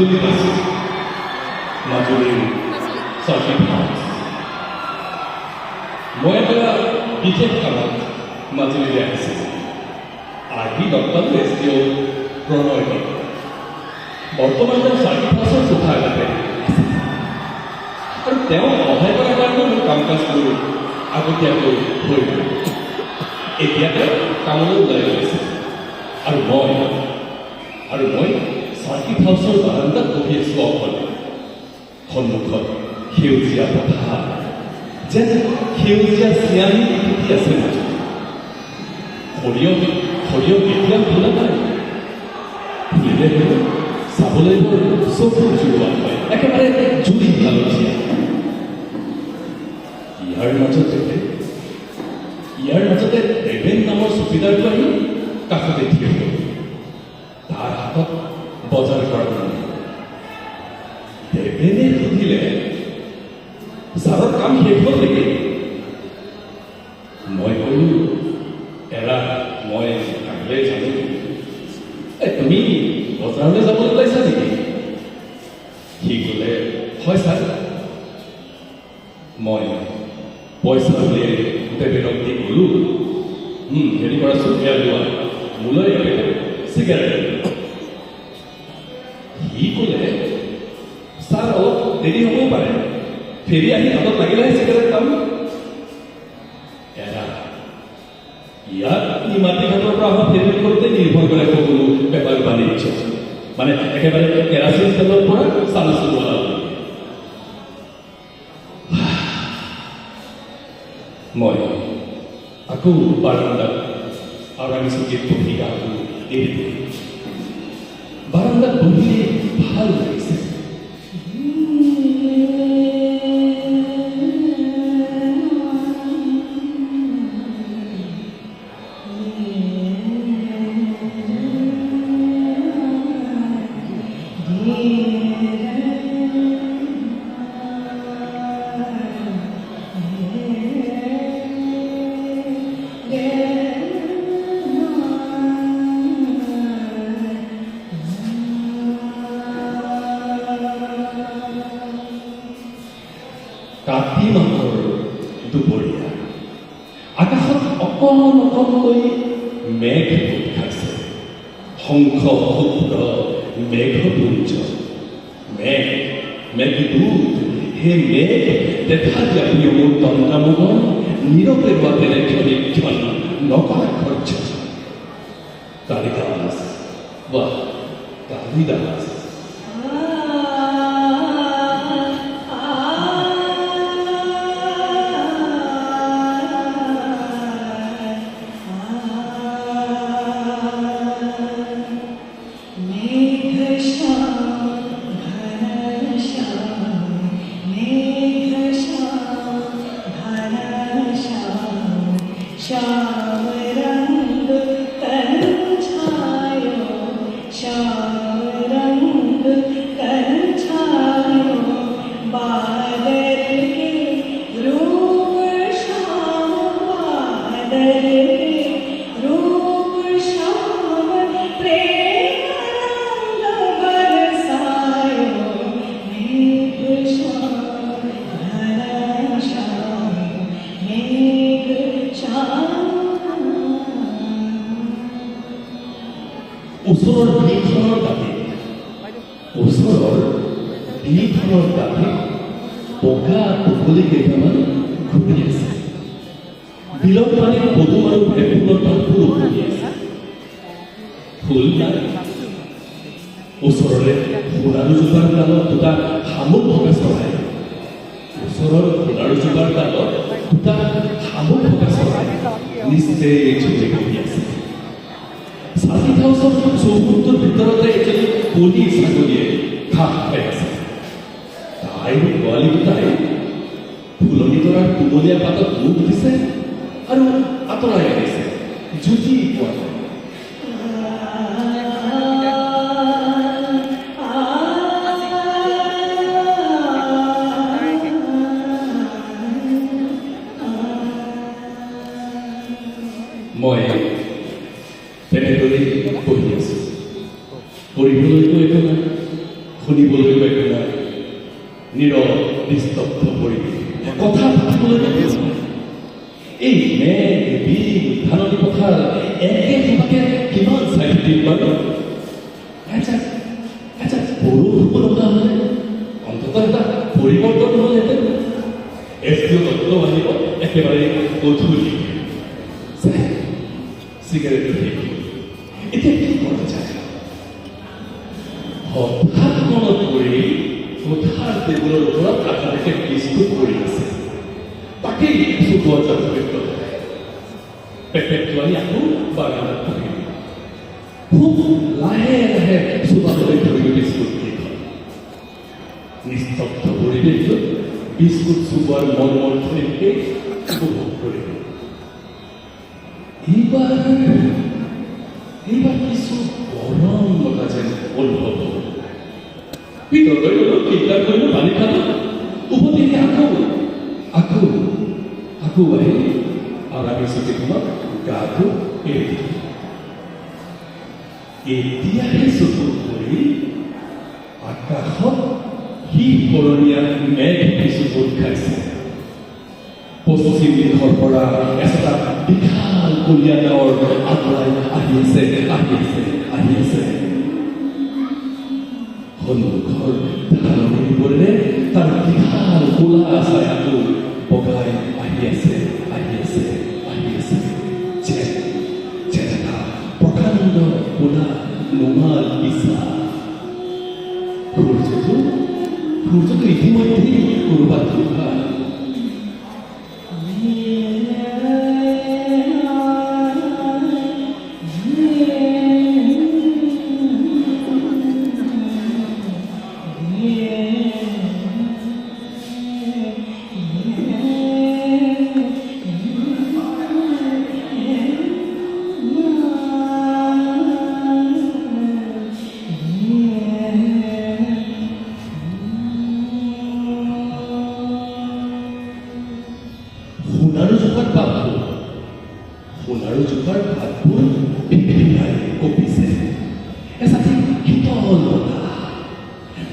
মাজুলীত আছোঁ মাজুলীৰ চাৰ্কিট হাউচ মই এটা বিশেষ কামত মাজুলীলৈ আহিছিলোঁ আহি লগ পালোঁ এছডিঅ' প্ৰণয় দত্ত বৰ্তমান তেওঁ চাৰ্কিট হাউচৰ চোফা এটাতে আৰু তেওঁ সহায় কৰাৰ কাৰণে মোৰ কাম কাজবোৰ আগতীয়াকৈ হৈ গ'ল এতিয়া তেওঁ কামলৈ ওলাই গৈছে আৰু মই চাৰ্কিট হাউচৰ বাৰান্দাত বহি আছোঁ অকলে সন্মুখত সেউজীয়া পথাৰ যেন সেউজীয়া চিয়াঁহী ফুটি আছে সৰিয়হ কেতিয়া ফুলা নাই ফুলিলে চাবলৈ চকু জোৰোৱা হয় একেবাৰে জুই হালধীয়া ইয়াৰ মাজতে দেৱেন নামৰ চকীদাৰটো আহি কাষতে থিয় হ'ল তাৰ হাতত বজাৰ কৰা দেৱেনে সুধিলে ছাৰৰ কাম শেষ হ'ল নেকি মই ক'লো এৰা মই কাইলৈ জানো তুমি বজাৰলৈ যাবলৈ ওলাইছা নেকি সি ক'লে হয় ছাৰ মই পইচা উলিয়াই দেৱেনক দি ক'লো হেৰি কৰাচোন এয়া লোৱা মোলৈ চিগাৰেট সি ক'লে ছাৰ অলপ দেৰি হ'বও পাৰে ফেৰি আহি হাতত লাগিলেহে চিগাৰেট পাম এৰা ইয়াত নিমাতী ঘাটৰ পৰা অহা ফেৰীৰ ওপৰতে নিৰ্ভৰ কৰে সকলো বেপাৰ বাণিজ্য মানে একেবাৰে কেৰাচিন তেলৰ পৰা চানাচুৰ ওলাব মই আকৌ বাৰান্দাত আৰামী চকীত বহি আকৌ এৰি বাৰান্দাত বহিলে ভাল লাগিছে কাতি মাহৰ দুপৰীয়া আকাশত অকণকৈ মেঘ গোট খাইছে শংখ শুভ্ৰ মেঘপুঞ্জ মেঘদূত সেই মেঘ দেখা দিয়া মোৰ তন্ত্ৰামোহন নীৰৱে ৰোৱা নিৰীক্ষণ নকাৰ্য কালিদাস বা কালিদাস ওচৰৰ বিলখনৰ দাঁতিত বগা টুপলি কেইটামান ঘূৰি আছে বিলত পানীত পদুম আৰু ভেঁকুৰৰ পাতবোৰ উপঙি আছে ফুল নাই ওচৰৰে সোণাৰুজোপাৰ ডালত দুটা শামুক থকা চৰাই নিশ্চয় ছুটি কৰি আছে চাৰ্কিট হাউচৰ চৌকুটোৰ ভিতৰতে এজনী কণী ছাগলীয়ে খাপ খাই আছে তাইৰ পোৱালি দুটাই ফুলনি তৰাৰ কুমলীয়া পাতত মুখ দিছে আৰু আঁতৰাই আনিছে জুতি পোৱা নাই মই তেনেদৰে পঢ়ি আছোঁ পঢ়িবলৈতো একো নাই শুনিব একো নাই নীৰৱ নিস্তব্ধ পৰিৱেশ কথা পাতিবলৈ নহয় এই মেঘ বিল ধাননি পথাৰ একে সমাকে কিমান চাই থাকিম বাৰু বৰষুণ লগা হ'লে অন্ততঃ এটা পৰিৱৰ্তন হ'লহেঁতেন এছডিঅ' দত্ত আহিব একেবাৰে গধূলি চিগাৰেটটো শেষ এতিয়া কি কৰা যায় হঠাৎ মনত পৰি কোঠাৰ টেবুলৰ ওপৰত আধালৈকে বিস্কুট পৰি আছে তাকেই চুবোৱা যাবলৈ পেকেটটো আনি আকৌ বাগানত পঢ়ি খুব লাহে লাহে চুবাবলৈ ধৰিলোঁ বিস্কুটকেইখন নিস্তব্ধ পৰিৱেশটোত বিস্কুট চুবোৱাৰ মৰমৰ ধ্বনিকে উপভোগ কৰিলোঁ এইবাৰ কিছু গৰম লগা যেন অনুভৱ হ'ল ভিতৰলৈ গ'লো ফিল্টাৰ কৰিলোঁ পানী খালোঁ উভতি আকৌ আহি আৰামী চকীখনত গাটো এৰি দিলোঁ এতিয়াহে চকু কৰি আকাশত শীতবৰণীয়া মেঘ কিছু গোট খাইছে পশ্চিম দিশৰ পৰা এটা বিশাল কলীয়া ডাৱৰ আগুৱাই আহি আছে সন্মুখৰ ধাননিৰ ওপৰেৰে তাৰ বিশাল ক'লা ছায়াটো বগাই আহি আছে যেন এটা প্ৰকাণ্ড ক'লা নোমাল বিছা সূৰ্যটো ইতিমধ্যেই ক'ৰবাত দুখা সোণাৰু জোপাৰ পাতবোৰ পিপিলাই কঁপিছে এচাটি শীতল বতাহ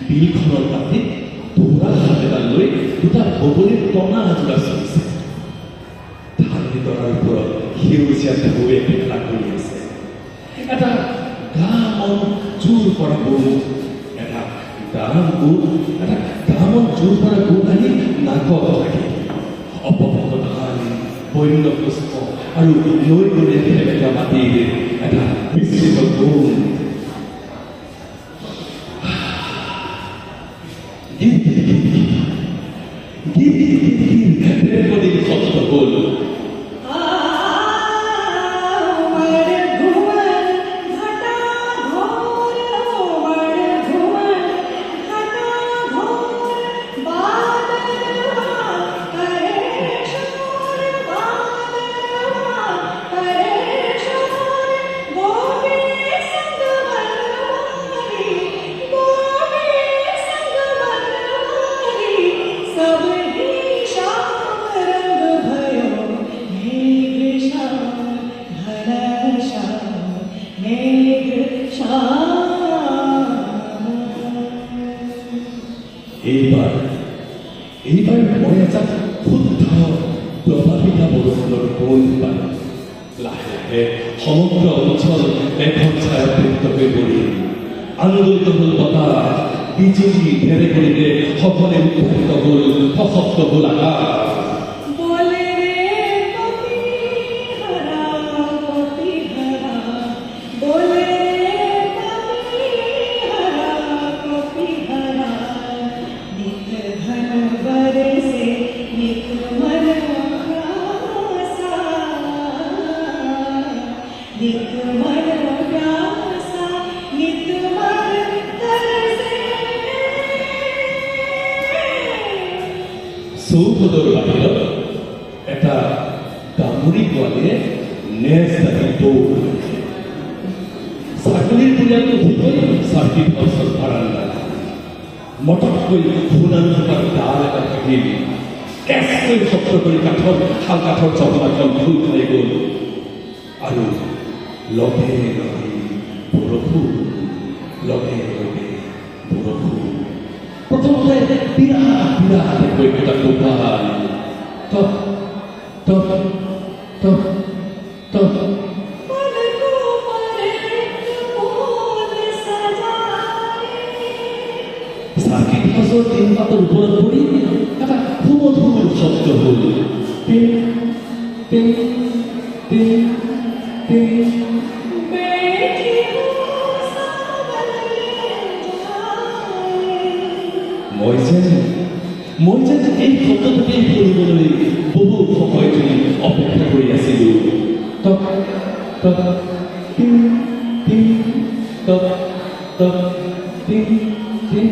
বিলখনৰ পানীত দৌৰা হাত এডাল লৈ দুটা বগলীৰ টনা জোৰা চলিছে ধাননি তৰাৰ ওপৰত সেউজীয়া ঢৌৱে ভেলা কৰি আছে এটা গা মন জোৰ কৰা গোট আনি নাকত লাগি অপভ্ৰ ধান বন্য পুষ্প আৰু নৈ নদীয়ে ফেলেকা মাটিৰ এটা মিশ্ৰিত গুণ শব্দ হ'ল এইবাৰ মই এজাক শুদ্ধ প্ৰভাৱিত বৰষুণৰ গোন্ধ পালোঁ লাহে লাহে সমগ্ৰ অঞ্চল মেঘৰ ছায়াবৃত হৈ পৰিল আনন্দিত হ'ল বতাহ বিজুলী ঢেৰেকণিৰে সকলে উৎসাহিত হ'ল সশব্দ হ'ল আকাশ চৌহদৰ বাহিৰত এটা গামৰি পোৱালীয়ে নেজ দাঙি দৌৰ ছাগলীৰ পৰিয়ালটো ঢুকৈ চাৰ্কিট হাউচৰ বাৰান্দা মটককৈ সোণাৰু জোপাৰ ডাল এটা ভাঙিল কেঁচকৈ শব্দ কৰি শাল কাঠৰ চকলাখন খোল খাই গ'ল আৰু লগে লগে বৰষুণ প্ৰথমতে বিৰাট বিৰাটকৈ এটা কোপাল টপ টপ টপ টপ চাৰ্কিট হাউচৰ টিনপাতৰ ওপৰত পৰি এটা সুমধুৰ শব্দ হ'ল টিন টিন টিন টিন মই যেন এই শব্দটোকে শুনিবলৈ বহু সময় ধৰি অপেক্ষা কৰি আছিলোঁ টক টক টিন টিন টক টক টিন টিন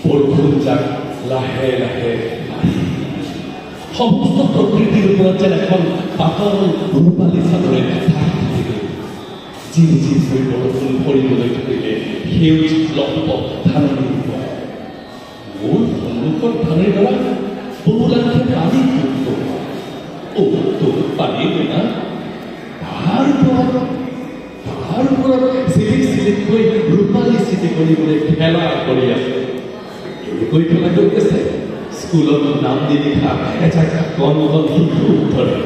বৰষুণজাক লাহে লাহে সমস্ত প্ৰকৃতিৰ ওপৰত যেন এখন পাতল ৰূপালী চাদৰে ঢাকি থাকিল জিৰ জিৰকৈ বৰষুণ পৰিবলৈ ধৰিলে সেউজ লম্ব ধাননিৰ ওপৰত মোৰ সন্মুখৰ ধাননিৰ দ্বাৰা বহুলাখে পানী পানী না তাৰ ওপৰত চিলিক চিলিককৈ ৰূপালী চিটিকনিবোৰে খেলা কৰি আছে কৈ পেলাই গৈ আছে স্কুলত নাম দি লিখা এটা কণ কণ শিশু ধৰে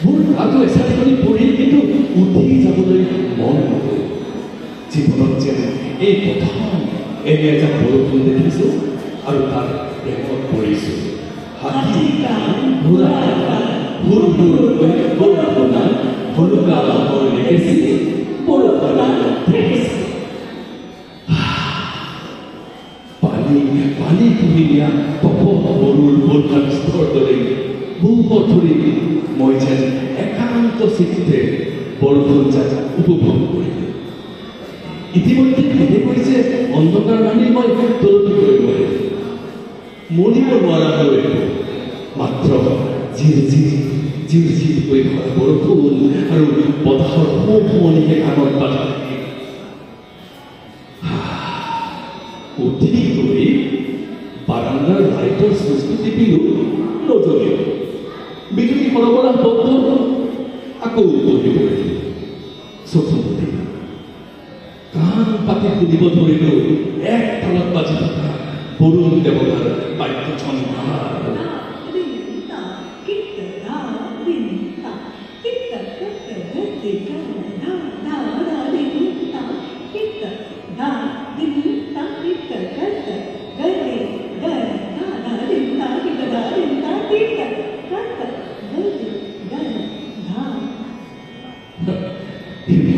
মোৰ গাটো এচাৰি কৰি পঢ়ি কিন্তু উঠি যাবলৈ মন নকৰোঁ জীৱনত যেন এই প্ৰথম এনে এজাক বৰষুণ দেখিছোঁ আৰু তাত প্ৰেমত পৰিছোঁ হাতী ঘোঁৰা বৰষুণা ভুলুকা লিখিছে বৰষুণা পানী পুহি নিয়া গৰুৰ বৰষুণ স্থৰ দৰে বহু ধৰি মই যেন একান্ত চিত্তে বৰষুণ যাক উপভোগ কৰিলোঁ ইতিমধ্যে ভেদে কৰিছে অন্ধকাৰ মানি মই তলতি কৰিব মৰিব নোৱাৰা হৈ মাত্ৰ জিৰ ধৰা বৰষুণ আৰু বতাহৰ সোঁৱৰণিহে কাণত বাধা উঠি গৈ বাৰান্দাৰ লাইটৰ চুইচটো টিপিলোঁ নজ্বলিল বিজুলী সৰবৰাহ বন্ধ আকৌ বহি পৰিলোঁ চকু মুদি কাণ পাতি শুনিব ধৰিলোঁ এক তালত বাজি থকা বৰুণ দেৱতাৰ বাক্য ছন্দা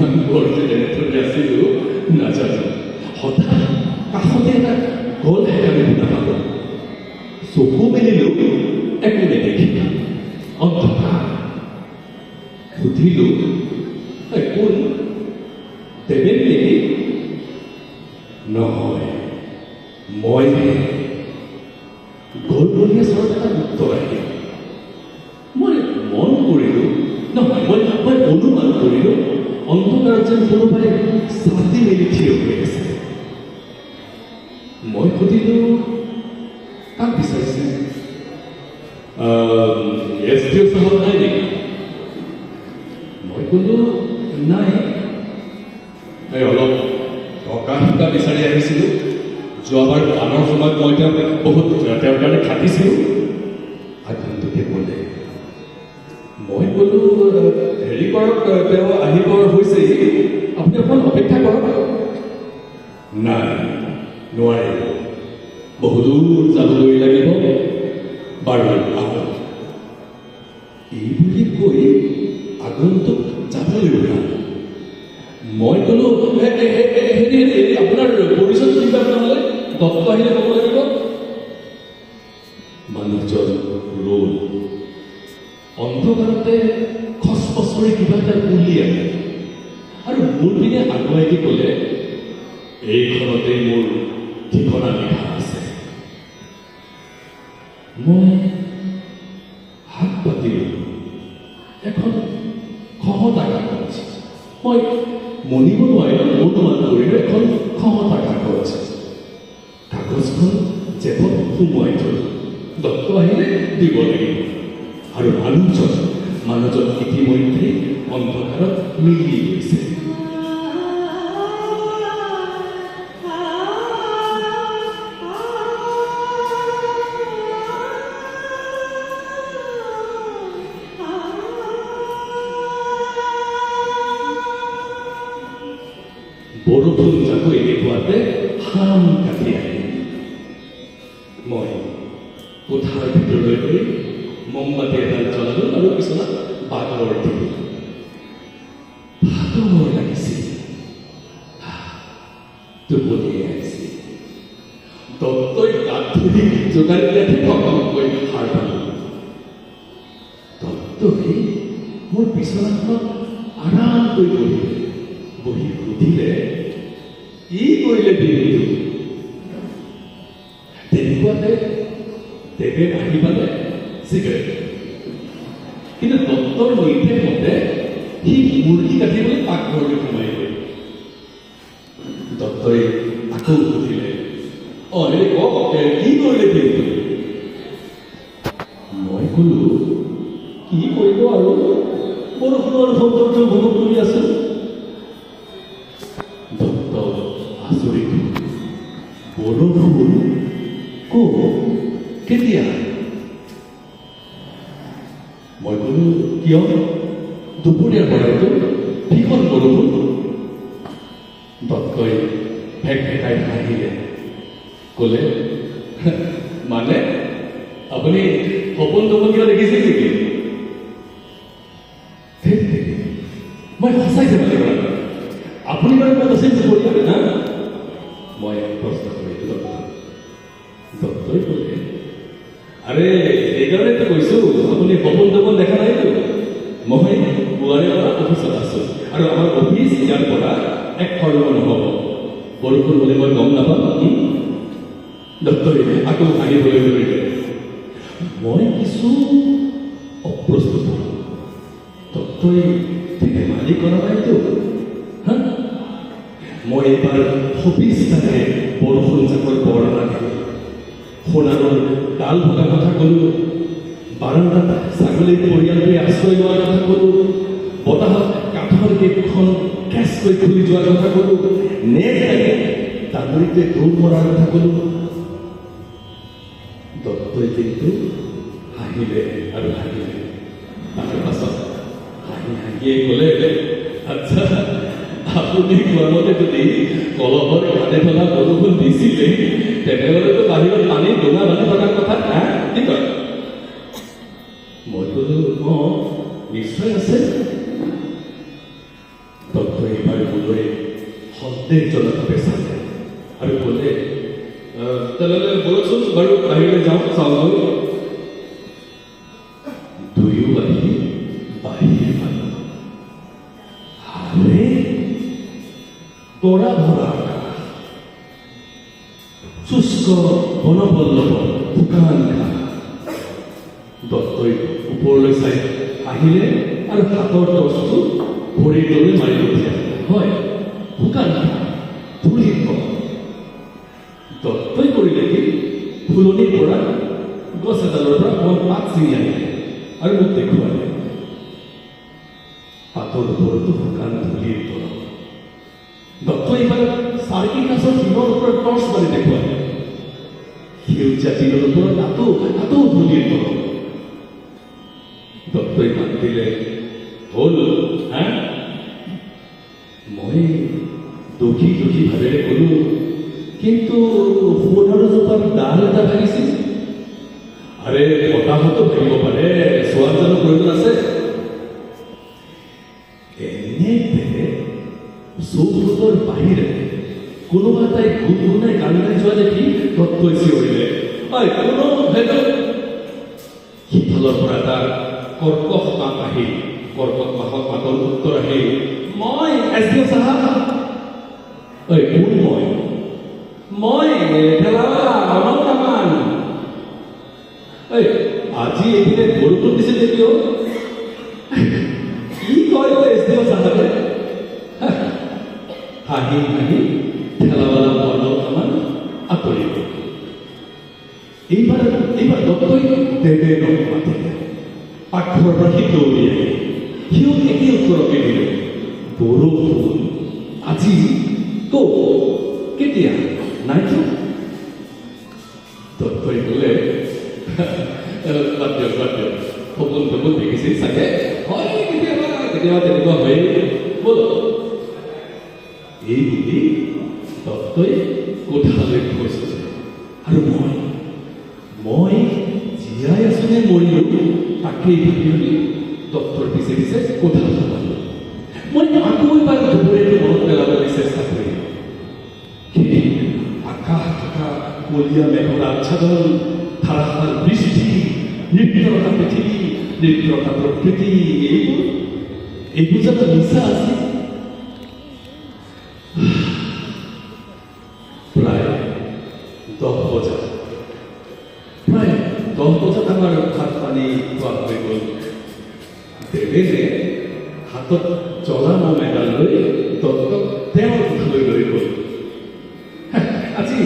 ইমান বৰ যেনে আছিলোঁ নাজানো হঠাৎ কাষতে এটা গল হেকাৰি শুনা পালোঁ চকু মেলিলোঁ একো নেদেখি অন্ধকাৰ সুধিলোঁ কোন দেৱেন নেকি নহয় মই গলগলীয়া স্বৰত এটা উত্তৰ আহিল মই মন কৰিলোঁ নহয় মই অনুমান কৰিলোঁ অন্ধকাৰত যেন কোনোবাই ছাতি মেলি থিয় হৈ আছে মই সুধিলোঁ কাক বিচাৰিছে এছ.ডি.অ' চাহাব নাই নেকি মই ক'লোঁ নাই অলপ টকা শিকা বিচাৰি আহিছিলোঁ যোৱাবাৰ গানৰ সময়ত মই তেওঁৰ কাৰণে খাটিছিলোঁ আগন্তুকে ক'লে মই ক'লোঁ হেৰি কৰক তেওঁ আহিব হৈছে আপুনি অকণমান অপেক্ষা কৰক নাই নোৱাৰিব বহুদূৰ যাবলৈ লাগিব বাৰু আহক এই বুলি কৈ আগন্তুক ক'তো যাবলৈ ওলা মই ক'লো হেৰি আপোনাৰ পৰিচয় কিবা নহ'লে দত্ত আহিলে ক'ব লাগিব মানুহজন ৰ'ল অন্ধকাৰতে খচখচৰি কিবা এটা উলিয়াই আৰু মোৰ পিনে আগুৱাই দি ক'লে এইখনতে মোৰ ঠিকনা লিখা আছে মই হাত পাতিলোঁ এখন খহটা কাগজ মই মনিব নোৱাৰিলোঁ অনুমান কৰিলোঁ এখন খহটা কাগজ কাগজখন জেপত সোমোৱাই থলোঁ দত্ত আহিলে দিব লাগিব আৰু মানুহজন ইতিমধ্যে অন্ধকাৰত মিলি গৈছে বৰষুণ জাকৈ দেখুৱাতে হাম কাটি আহিল মই কোঠাৰ ভিতৰলৈ গৈ মমবাতি এডাল জ্বলালোঁ আৰু বিচনাত বাগৰ দিলোঁ ভাগৰ লাগিছিল টোপনিয়ে আহিছিল দত্তই গাত ধৰি যোগাৰ দিয়াতে ভগৱানকৈ সাৰ পালোঁ দত্তই মোৰ বিচনাখনত আৰামকৈ বহি সুধিলে কি কৰিলে দিনটো তেনেকুৱাতে দেৱে আহি পালে চিগাৰেট কিন্তু দত্তৰ নিৰ্দেশ মতে সি মুৰ্গী কাটিবলৈ পাকঘৰলৈ সোমাই গ'ল দত্তই আকৌ সুধিলে হেৰি কওক কি কৰিলে দিনটো মই ক'লো কি কৰিব আৰু বৰষুণৰ সৌন্দৰ্য উপভোগ কৰি আছো দত্ত আচৰিত বৰষুণ ক'ত কেতিয়া মই ক'লো কিয় দুপৰীয়াৰ পৰাইতো ভীষণ বৰষুণ দত্তই ভেকভেকাই হাঁহিলে ক'লে মানে আপুনি সপোন তপন কিয় দেখিছিল নেকি মই সঁচাই যাব লাগিব আপুনি বাৰু ক'ত আছিল দুপৰীয়া না মই প্ৰশ্ন কৰিলোঁ দত্তই ক'লে আৰে এইকাৰণেতো কৈছোঁ আপুনি সপোন তপন দেখা নাইতো মই পুৱাৰে পৰা অফিচত আছোঁ আৰু আমাৰ অফিচ ইয়াৰ পৰা 1 খৰ্গ নহ'ব বৰষুণ হ'লে মই গম নাপাম দত্তই আকৌ হাঁহিবলৈ ধৰিলে মই কিছু অপ্ৰস্তুত দত্তই ধেমালি কৰা নাইতো মই এবাৰ ভৱিষ্যতে বৰষুণ জাকৰ বৰ্ণনা দিলোঁ সোণাৰৰ ডাল ভগা কথা ক'লোঁ বাৰান্দাত ছাগলীৰ পৰিয়ালটোৱে আশ্ৰয় লোৱাৰ কথা ক'লোঁ বতাহত কাঠৰ কেইখন কেঁচকৈ খুলি যোৱাৰ কথা ক'লোঁ নেট লাগে ডাঙৰীটোৱে দৌৰ মৰাৰ কথা ক'লোঁ দত্তই কিন্তু হাঁহিলে আৰু হাঁহিলে তাৰ পাছত হাঁহিয়ে ক'লে আচ্ছা আপুনি কোৱামতে যদি কলহৰ কাণে থকা বৰষুণ দিছিলে তেনেহ'লেতো বাহিৰত পানী ডোঙা বান্ধি থকাৰ কথা কি কয় মই ক'লো নিশ্চয় আছে দত্তই এইবাৰ মোলৈ সন্দেহজনকভাৱে চালে আৰু ক'লে তেনেহ'লে বলকচোন বাৰু বাহিৰলৈ যাওঁ চাওঁ দুয়ো আহি বাহিৰ পালোঁ আৰে তৰা ভৰা শুষ্ক বনপল্লৱ শুকান ঘাঁহ দত্তই ওপৰলৈ চাই আহিলে আৰু হাতৰ টৰ্চটো ভৰিৰ তললৈ মাৰি পঠিয়ালে হয় শুকান ঘাঁহ ধূলিৰ কম দত্তই কৰিলে কি ফুলনিৰ পৰা গছ এডালৰ পৰা অকণমান পাত ছিঙি আনিলে আৰু মোক দেখুৱালে পাতৰ ওপৰতো শুকান ধূলিৰ তলত দত্তই এইফালে চাৰ্কি কাছৰ শিলৰ ওপৰত টৰ্চ মাৰি দেখুৱালে সেউজীয়া শিলৰ ওপৰত তাতো ধূলিৰ তলত দত্তই মাত দিলে হ'ল মই দুখী ভাৱেৰে ক'লো কিন্তু সোণৰ জোপাত ডাল এটা ভাঙিছিল আৰে বতাহতো ভাঙিব পাৰে চোৱাৰ জানো প্ৰয়োজন আছে এনেতে চৌহদৰ বাহিৰে কোনোবা এটাই গুণগুণাই গান গাই যোৱা দেখি তৎকৈ চিঞৰিলে, ঐ কোনো হেল্ল'। সিফালৰ পৰা এটা কৰ্কশ মাত আহিল। কৰ্কশ মাতৰ উত্তৰ আহিল, মই এছ.ডি.অ. চাহাব। ঐ কোন মই ঠেলাৱালা অনন্ত কামান। ঐ আজি এইপিনে বৰষুণ দিছিল কিয়? কি কয় এছ.ডি.অ. চাহাবে? হাঁহি হাঁহি ঠেলাৱালা অনন্ত কামান আঁতৰি গ'ল। এইবাৰ দত্তই দেৱে মাতিলে। পাকঘৰৰ পৰা সি দৌৰি আহিল। সিও একেই উত্তৰকে দিলে, বৰষুণ আজি ক'ত কেতিয়া নাইতো। দত্তই ক'লে, বাদ দিয়ক সপোন দেখিছিল চাগে, হয় কেতিয়াবা তেনেকুৱা হয়ে, ব'ল। এই বুলি দত্তই কোঠালৈ গৈছে। আৰু মই জীয়াই আছো নে মৰিলো তাকেই ভাবি দত্তৰ পিছে পিছে কোঠালৈ সোমালো। মই আকৌ এবাৰ দুপৰীয়াটো মনত পেলাবলৈ চেষ্টা কৰিম। আকাশ থকা কলীয়া মেঘৰ আচ্ছাদন, ধাৰাসাৰ বৃষ্টি, নৃত্যৰতা পৃথিৱী, নৃত্যৰতা প্ৰকৃতি, এইবোৰ যাতে মিছা আছিল। প্ৰায় 10 বজাত আমাৰ ভাত পানী খোৱা হৈ গ'ল। দেৱেনে হাতত জ্বলা মম এডাল লৈ দত্তক তেওঁৰ কোঠালৈ লৈ গ'ল। আজি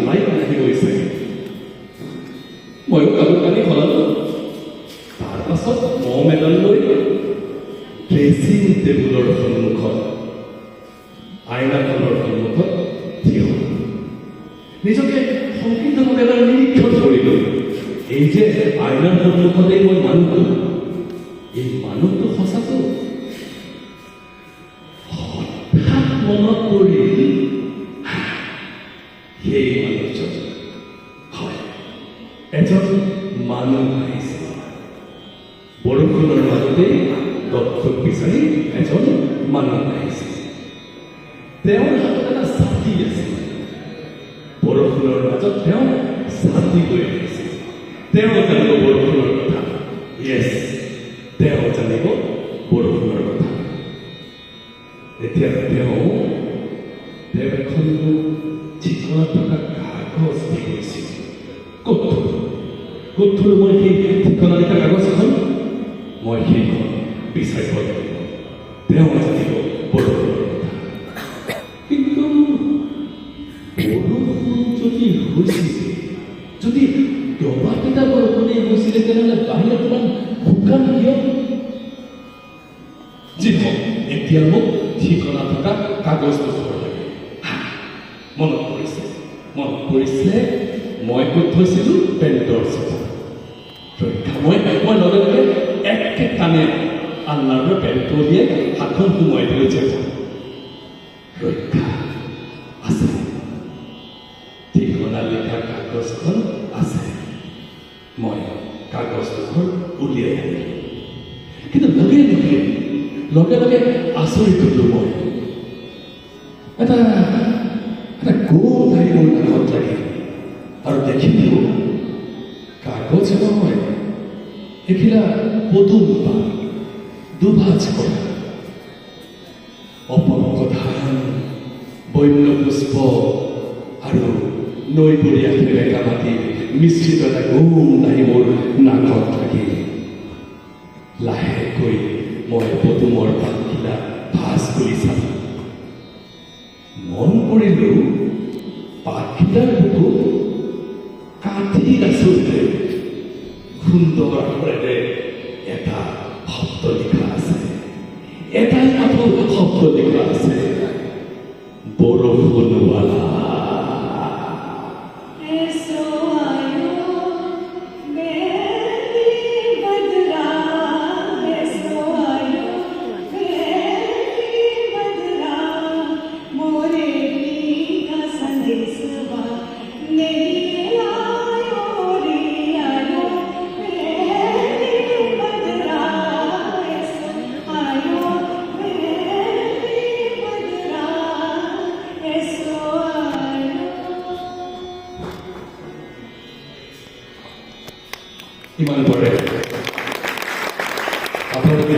লাইট আহি গৈছে। ময়ো কাপোৰ কানি সলালো। তাৰ পাছত মম এডাল লৈ ড্ৰেছিং টেবুলৰ সন্মুখত, আইনাখনৰ সন্মুখত থিয় নিজকে সংকীৰ্ণভাৱে এবাৰ নিৰীক্ষণ কৰিলো। এই যে আইনাৰ সন্মুখতেই মই মানুহটো, এই মানুহটো সঁচাটো হঠাৎ মনত পৰিল, সেই মানুহজন হয় এজন মানুহ আহিছে। বৰষুণৰ মাজতেই দত্তক বিচাৰি এজন মানুহ আহিছে। তেওঁৰ হাতত এটা ছাতি আছে। বৰষুণৰ মাজত তেওঁ ছাতি লৈ আহিছে। তেওঁ জানিব বৰষুণৰ কথা। য়েছ, তেওঁ জানিব বৰষুণৰ কথা। এতিয়া তেওঁ এখন ঠিকনা থকা কাগজ দি গৈছিল। ক'ত থলো মই সেই ঠিকনা লিখা কাগজখন? মই সেইখন বিচাৰিব লাগিব। তেওঁ জানিব বৰষুণৰ কথা। কিন্তু বৰষুণ যদি হৈছিল, যদি দবাকেইটা বৰষুণে হৈছিলে, তেনেহ'লে বাহিৰত ইমান শুকান কিয়? যি হওক, এতিয়া মোক ঠিকনা থকা কাগজটো চাব লাগে। মনত পৰিছে মই ক'ত থৈছিলোঁ? পেণ্টৰ চেপা। ৰক্ষা মই লগে লগে একে কাণে আলনাৰ পৰা পেণ্টটো উলিয়াই হাতখন সোমোৱাই দিলোঁ চেপা। ৰক্ষা আছে, ঠিকনা লিখা কাগজখন আছে। মই কাগজখন উলিয়াই আনিলোঁ। কিন্তু লগে লগে আচৰিত হ'লো মই। এটা গোল আহি মোৰ কাষত লাগিল আৰু দেখিলোঁ কাগজ নহয়, এইখিলা পদুম পাত, দুভাজ কৰা, অপংক ধান, বন্য পুষ্প আৰু নৈপৰীয়া সেৰেকা মাটি মিশ্ৰিত এটা গোল আহি মোৰ নাকত লাগিল। লাহেকৈ মই পদুমৰ পাতখিলা ভাজ কৰি চালোঁ। মন কৰিলোঁ পাতখিলাৰ বুকুত কাঠিৰ আচলতে সুন্দৰ আখৰেৰে এটা শব্দ লিখা আছে। এটাই মাত্ৰ শব্দ লিখা আছে, বৰষুণৱালা। কিমান পৰে আপোনালোকে